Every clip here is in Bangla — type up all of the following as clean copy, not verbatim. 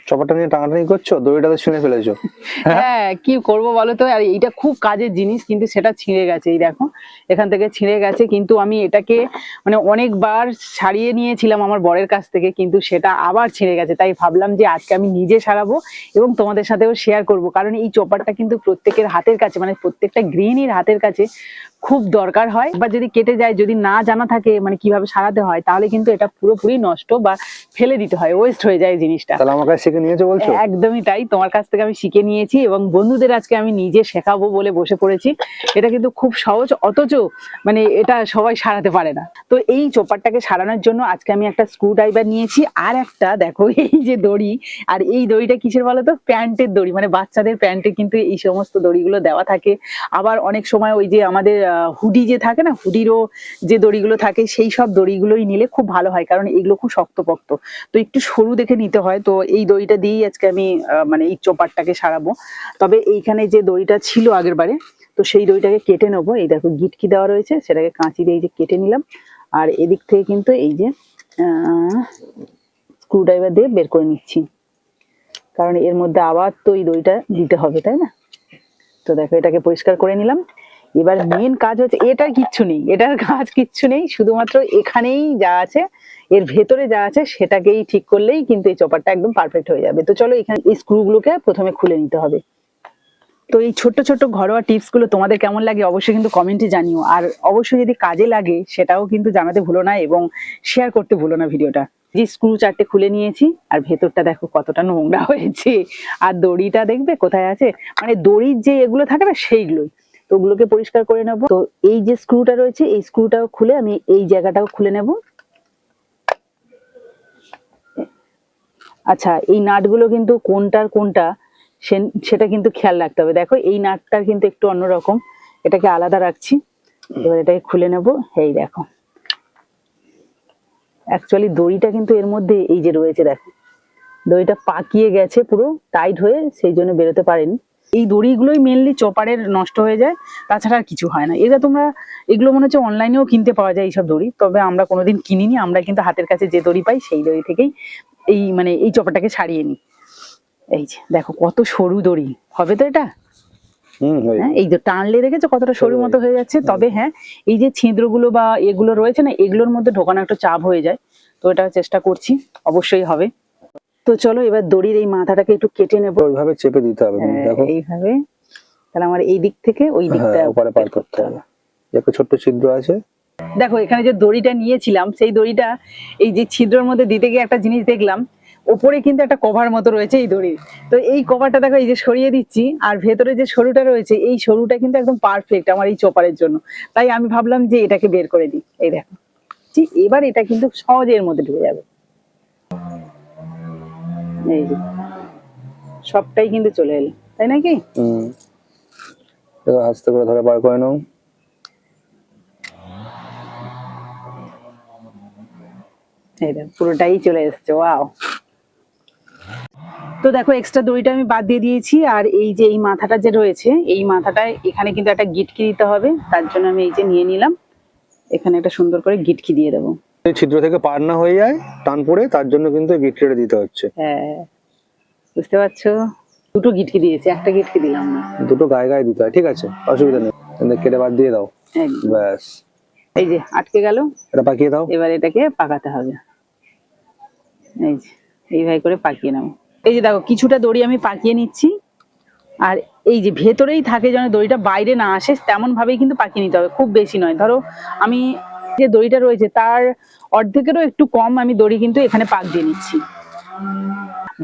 চপারটা নিয়ে টানাটানি করছো, দড়িটা তো ছিঁড়ে ফেলেছো। হ্যাঁ কি করবো বলো তো, আর এইটা খুব কাজের জিনিস কিন্তু সেটা ছিঁড়ে গেছে, এই দেখো এখান থেকে ছিঁড়ে গেছে। কিন্তু আমি এটাকে মানে অনেকবার ছাড়িয়ে নিয়েছিলাম আমার বরের কাছ থেকে, কিন্তু সেটা আবার ছিঁড়ে গেছে। তাই ভাবলাম যে আজকে আমি নিজে সারাবো এবং তোমাদের সাথেও শেয়ার করব, কারণ এই চপারটা কিন্তু প্রত্যেকের হাতের কাছে, মানে প্রত্যেকটা গৃহিণীর হাতের কাছে খুব দরকার হয়। বা যদি কেটে যায়, যদি না জানা থাকে মানে কিভাবে সারাতে হয়, তাহলে কিন্তু এটা পুরোপুরি নষ্ট বা ফেলে দিতে হয়, ওয়েস্ট হয়ে যায় জিনিসটা। তাহলে আমার কাছে শিখে নিয়েছো বলছো? একদমই তাই, তোমার কাছ থেকে আমি শিখে নিয়েছি এবং বন্ধুদের আজকে আমি নিজে শেখাবো বলে বসে পড়েছি। এটা কিন্তু খুব সহজ, অথচ মানে এটা সবাই সারাতে পারে না। তো এই চোপারটাকে সারানোর জন্য আজকে আমি একটা স্ক্রু ড্রাইভার নিয়েছি, আর একটা দেখো এই যে দড়ি। আর এই দড়িটা কিসের বলো তো, প্যান্টের দড়ি, মানে বাচ্চাদের প্যান্টে কিন্তু এই সমস্ত দড়িগুলো দেওয়া থাকে। আবার অনেক সময় ওই যে আমাদের হুডি যে থাকে না, হুডিরও যে দড়িগুলো থাকে, সেই সব দড়িগুলোই নিলে খুব ভালো হয়, কারণ এগুলো খুব শক্তপোক্ত, তো একটু সরু দেখে নিতে হয়। তো এই দড়িটা দিয়েই আজকে আমি মানে এই চোপারটাকে সারাবো। তবে এইখানে যে দড়িটা ছিল আগের বারে, তো সেই দড়িটাকে কেটে নেবো। এই দেখো গিটকি দেওয়া রয়েছে, সেটাকে কাঁচি দিয়ে এই যে কেটে নিলাম। আর এদিক থেকে কিন্তু এই যে স্ক্রু ড্রাইভার দিয়ে বের করে নিচ্ছি, কারণ এর মধ্যে আবার তো এই দড়িটা দিতে হবে, তাই না? তো দেখো এটাকে পরিষ্কার করে নিলাম। এবার মেন কাজ হচ্ছে, এটার কিচ্ছু নেই, এটার কাজ কিচ্ছু নেই, শুধুমাত্র এখানেই যা আছে, এর ভেতরে যা আছে সেটাকেই ঠিক করলেই কিন্তু এই চপারটা একদম পারফেক্ট হয়ে যাবে। তো চলো এখানে এই স্ক্রুগুলোকে প্রথমে খুলে নিতে হবে। তো এই ছোট্ট ছোট্ট ঘরোয়া টিপস গুলো তোমাদের কেমন লাগে অবশ্যই কিন্তু কমেন্টে জানিও, আর অবশ্যই যদি কাজে লাগে সেটাও কিন্তু জানাতে ভুলো না এবং শেয়ার করতে ভুলো না ভিডিওটা। যে স্ক্রু 4টে খুলে নিয়েছি, আর ভেতরটা দেখো কতটা নোংরা হয়েছে, আর দড়িটা দেখবে কোথায় আছে, মানে দড়ির যে এগুলো থাকে না সেইগুলোই। তো ওগুলোকে পরিষ্কার করে নেব। তো এই যে স্ক্রুটা রয়েছে, এই স্ক্রুটাও খুলে আমি এই জায়গাটাও খুলে নেব। আচ্ছা, এই নাটগুলো কিন্তু কোনটার কোনটা সেটা কিন্তু খেয়াল রাখতে হবে। দেখো এই নাটটা কিন্তু একটু অন্যরকম, এটাকে আলাদা রাখছি। এবার এটাকে খুলে নেব। এই দেখো অ্যাকচুয়ালি দড়িটা কিন্তু এর মধ্যে এই যে রয়েছে, দেখো দড়িটা পাকিয়ে গেছে পুরো টাইট হয়ে, সেই জন্য বেরোতে পারেনি। এই দড়িগুলোই মেনলি চপারের নষ্ট হয়ে যায়, তাছাড়া আর কিছু হয় না। এটা তোমরা এগুলো মনে হচ্ছে অনলাইনেও কিনতে পাওয়া যায় এইসব দড়ি, তবে আমরা কোনোদিন কিনিনি। আমরা কিন্তু হাতের কাছে যে দড়ি পাই সেই দড়ি থেকেই এই মানে এই চপারটাকে ছাড়িয়ে নিই। এই যে দেখো কত সরু দড়ি, হবে তো এটা? হ্যাঁ, এই যে টানলে দেখেছো কতটা সরু মতো হয়ে যাচ্ছে। তবে হ্যাঁ, এই যে ছিদ্রগুলো বা এগুলো রয়েছে না, এগুলোর মধ্যে ঢোকানো একটু চাপ হয়ে যায়। তো এটা চেষ্টা করছি, অবশ্যই হবে। তো চলো এবার দড়ির এই মাথাটাকে একটু কেটে নেবো। ওইভাবে চেপে দিতে হবে, দেখো এইভাবে। তাহলে আমার এই দিক থেকে ওই দিকটা ওপারে পার করতে হবে। দেখো ছোট্ট ছিদ্র আছে। দেখো এখানে যে দড়িটা নিয়েছিলাম, সেই দড়িটা এই যে ছিদ্রের মধ্যে দিতে গিয়ে একটা জিনিস দেখলাম, ওপরে কিন্তু একটা কভার মতো রয়েছে এই দড়ির। তো এই কভারটা দেখো এই যে সরিয়ে দিচ্ছি, আর ভেতরে যে সরুটা রয়েছে, এই সরুটা কিন্তু একদম পারফেক্ট আমার এই চপারের জন্য। তাই আমি ভাবলাম যে এটাকে বের করে দিই। এই দেখো এবার এটা কিন্তু সহজে এর মধ্যে ঢুকে যাবে। এই যে সবটাই কিন্তু চলে এলো, তাই নাকি? আস্তে করে ধরে বার করে নাও। এই দেখো পুরোটাই চলে এসছে, ওয়াও। তো দেখো এক্সট্রা দড়িটা আমি বাদ দিয়ে দিয়েছি, আর এই যে এই মাথাটা যে রয়েছে, এই মাথাটায় এখানে কিন্তু একটা গিটকি দিতে হবে। তার জন্য আমি এই যে নিয়ে নিলাম, এখানে একটা সুন্দর করে গিটকি দিয়ে দেবো। এই ছিদ্র থেকে পার না হয়ে যায় টান পড়ে, তার জন্য কিন্তু গিটকিটা দিতে হচ্ছে। হ্যাঁ বুঝতে পারছো, দুটো গিটকি দিয়েছি, একটা গিটকি দিলাম না। দুটো গায়ে গায়ে দিতে হয়, ঠিক আছে, অসুবিধা নেই। কেটে বাদ দিয়ে দাও, ব্যাস। এই যে আটকে গেল, এটা পাকিয়ে দাও। এবার এটাকে পাকাতে হবে। এই যে এইভাবে করে পাকিয়ে নাও। এই যে দেখো কিছুটা দড়ি আমি পাকিয়ে নিচ্ছি, আর এই যে ভেতরেই থাকে যেন দড়িটা বাইরে না আসে, তেমন ভাবেই কিন্তু পাকিয়ে নিতে হবে, খুব বেশি নয়। ধরো আমি যে দড়িটা রয়েছে তার অর্ধেকেরও একটু কম আমি দড়ি কিন্তু এখানে পাক দিয়ে নিচ্ছি,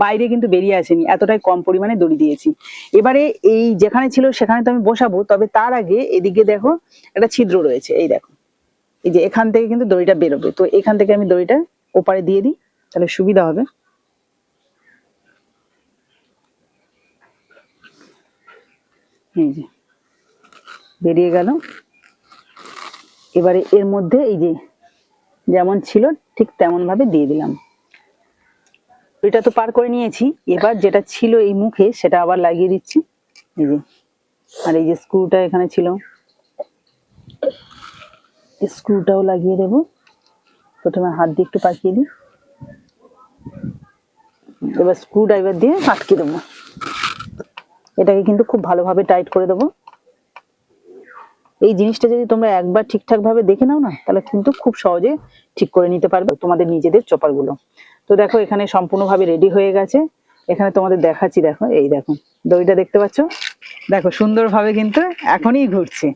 বাইরে কিন্তু বেরিয়ে আসেনি, এতটাই কম পরিমাণে দড়ি দিয়েছি। এবারে এই যেখানে ছিল সেখানে তো আমি বসাবো, তবে তার আগে এদিকে দেখো একটা ছিদ্র রয়েছে, এই দেখো এই যে এখান থেকে কিন্তু দড়িটা বেরোবে। তো এখান থেকে আমি দড়িটা ওপারে দিয়ে দিই, তাহলে সুবিধা হবে। এই যে বেরিয়ে গেল। এবারে এর মধ্যে এই যে যেমন ছিল ঠিক তেমন ভাবে দিয়ে দিলাম। এটা তো পার করে নিয়েছি, এবার যেটা ছিল এই মুখে সেটা আবার লাগিয়ে দিচ্ছি। এই যে আর এই যে স্ক্রুটা এখানে ছিল, স্ক্রুটাও লাগিয়ে দেব। প্রথমে হাত দিয়ে একটু পাকিয়ে দিই। এবার স্ক্রু ড্রাইভার দিয়ে আটকে দেবো। এটাকে কিন্তু খুব ভালোভাবে টাইট করে দেবো। এই জিনিসটা যদি তোমরা একবার ঠিকঠাক ভাবে দেখে নাও না, তাহলে কিন্তু খুব সহজে ঠিক করে নিতে পারবে তোমাদের নিজেদের চপার গুলো। তো দেখো এখানে সম্পূর্ণভাবে রেডি হয়ে গেছে। এখানে তোমাদের দেখাচ্ছি, দেখো এই দেখো দড়িটা দেখতে পাচ্ছ, দেখো সুন্দরভাবে কিন্তু এখনই ঘুরছে।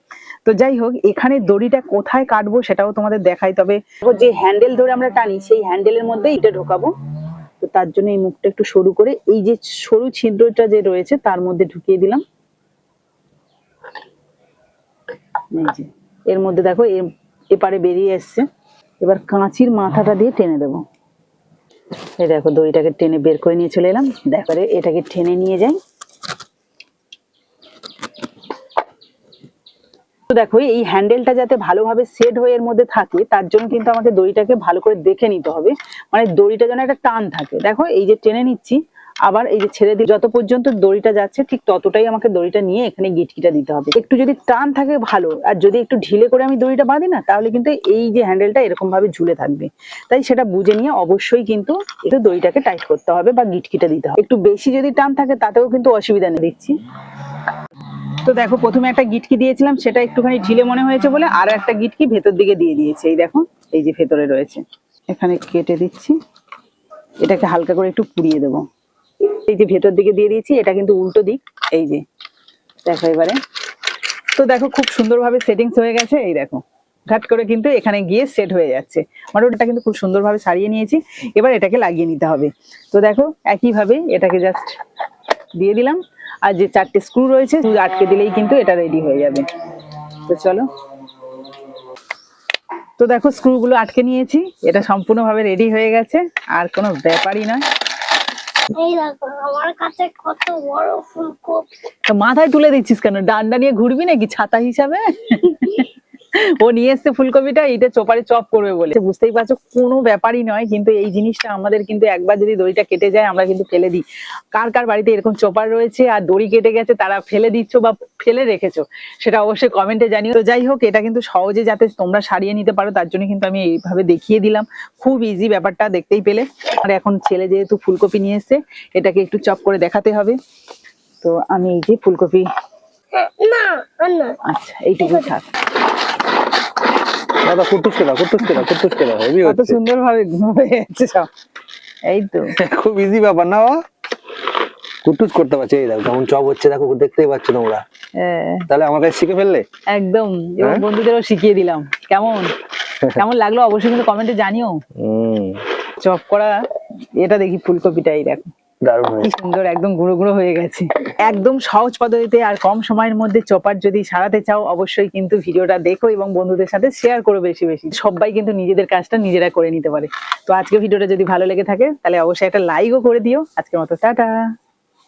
তো যাই হোক, এখানে দড়িটা কোথায় কাটবো সেটাও তোমাদের দেখাই। তবে যে হ্যান্ডেল ধরে আমরা টানি, সেই হ্যান্ডেলের মধ্যে এটা ঢোকাবো। তো তার জন্য এই মুখটা একটু সরু করে এই যে সরু ছিদ্রটা যে রয়েছে তার মধ্যে ঢুকিয়ে দিলাম। এই যে এর মধ্যে দেখো এপারে বেরিয়ে এসছে। এবার কাঁচির মাথাটা দিয়ে টেনে দেবো। এই দেখো দড়িটাকে টেনে বের করে নিয়ে চলে এলাম। দেখো এটাকে টেনে নিয়ে যাই। তো দেখো এই হ্যান্ডেলটা যাতে ভালোভাবে সেট হয়ে এর মধ্যে থাকে, তার জন্য কিন্তু আমাকে দড়িটাকে ভালো করে দেখে নিতে হবে। মানে দড়িটা যেন একটা টান থাকে। দেখো এই যে টেনে নিচ্ছি, আবার এই যে ছেড়ে দিই, যত পর্যন্ত দড়িটা যাচ্ছে ঠিক ততটাই আমাকে দড়িটা নিয়ে এখানে গিটকিটা দিতে হবে। একটু যদি টান থাকে ভালো, আর যদি একটু ঢিলে করে আমি দড়িটা বাঁধি না, তাহলে কিন্তু এই যে হ্যান্ডেলটা এরকম ভাবে ঝুলে থাকবে। তাই সেটা বুঝে নিয়ে অবশ্যই কিন্তু একটু দড়িটাকে টাইট করতে হবে বা গিটকিটা দিতে হবে। একটু বেশি যদি টান থাকে তাতেও কিন্তু অসুবিধা নেই। দিচ্ছি। তো দেখো প্রথমে একটা গিটকি দিয়েছিলাম, সেটা একটুখানি ঢিলে মনে হয়েছে বলে আর একটা গিটকি ভেতর দিকে দিয়ে দিয়েছি। এই দেখো এই যে ভেতরে রয়েছে, এখানে কেটে দিচ্ছি। এটাকে হালকা করে একটু পুড়িয়ে দেবো। এই যে ভেতর দিকে দিয়ে দিয়েছি, এটা কিন্তু উল্টো দিক। এই যে দেখো এবারে। তো দেখো খুব সুন্দরভাবে সেটিংস হয়ে গেছে। এই দেখো ঘাট করে কিন্তু এখানে গিয়ে সেট হয়ে যাচ্ছে। মোটামুটি কিন্তু খুব সুন্দরভাবে সারিয়ে নিয়েছি। এবার এটাকে লাগিয়ে নিতে হবে। তো দেখো একইভাবে এটাকে জাস্ট দিয়ে দিলাম। আর যে 4টে স্ক্রু রয়েছে আটকে দিলেই কিন্তু এটা রেডি হয়ে যাবে। তো চলো। তো দেখো স্ক্রুগুলো আটকে নিয়েছি, এটা সম্পূর্ণভাবে রেডি হয়ে গেছে। আর কোনো ব্যাপারই নয়। এই দেখো আমার কাছে কত বড় ফুলকপি। তো মাথায় তুলে দিচ্ছিস কেন? ডান্ডা নিয়ে ঘুরবি নাকি ছাতা হিসাবে? ও নিয়ে এসছে ফুলকপিটা, এটা চোপারে চপ করবে বলে। বুঝতেই পারছো কোনো ব্যাপারই নয়। কিন্তু এই জিনিসটা আমাদের কিন্তু একবার যদি দড়িটা কেটে যায় আমরা কিন্তু ফেলে দিই। কার কার বাড়িতে এরকম চোপার রয়েছে আর দড়ি কেটে গেছে তারা ফেলে দিচ্ছ বা ফেলে রেখেছো, সেটা অবশ্যই কমেন্টে জানিও। তো যাই হোক, এটা কিন্তু সহজে যাতে তোমরা সারিয়ে নিতে পারো তার জন্য কিন্তু আমি এইভাবে দেখিয়ে দিলাম। খুব ইজি ব্যাপারটা, দেখতেই পেলে। আর এখন ছেলে যেহেতু ফুলকপি নিয়ে এসছে, এটাকে একটু চপ করে দেখাতে হবে। তো আমি এই যে ফুলকপি, না না আচ্ছা এইটুকু থাক। দাদা কুটুসকে দাও, কুটুসকে দাও, কুটুসকে দাও। হেভি কত হচ্ছে, সুন্দর ভাবে হয়ে যাচ্ছে সব। এই তো খুব ইজি ব্যাপার না বাবা? কুটুস করতে পারছে। এই দেখো কেমন চপ হচ্ছে, দেখো দেখতেই পাচ্ছ তোমরা। তাহলে আমার কাছে শিখে ফেললে একদম। এবং হ্যাঁ? বন্ধুদেরও শিখিয়ে দিলাম। কেমন কেমন লাগলো অবশ্যই কিন্তু কমেন্টে জানিও। চপ করা এটা দেখি ফুলকপিটাই দেখো দারুণ কি হয়েছে। সুন্দর, একদম গুঁড়ো গুঁড়ো হয়ে গেছে। একদম সহজ পদ্ধতিতে আর কম সময়ের মধ্যে চপার যদি সারাতে চাও, অবশ্যই কিন্তু ভিডিওটা দেখো এবং বন্ধুদের সাথে শেয়ার করো বেশি বেশি। সবাই কিন্তু নিজেদের কাজটা নিজেরা করে নিতে পারে। তো আজকে ভিডিওটা যদি ভালো লেগে থাকে তাহলে অবশ্যই একটা লাইকও করে দিও। আজকের মতো টাটা।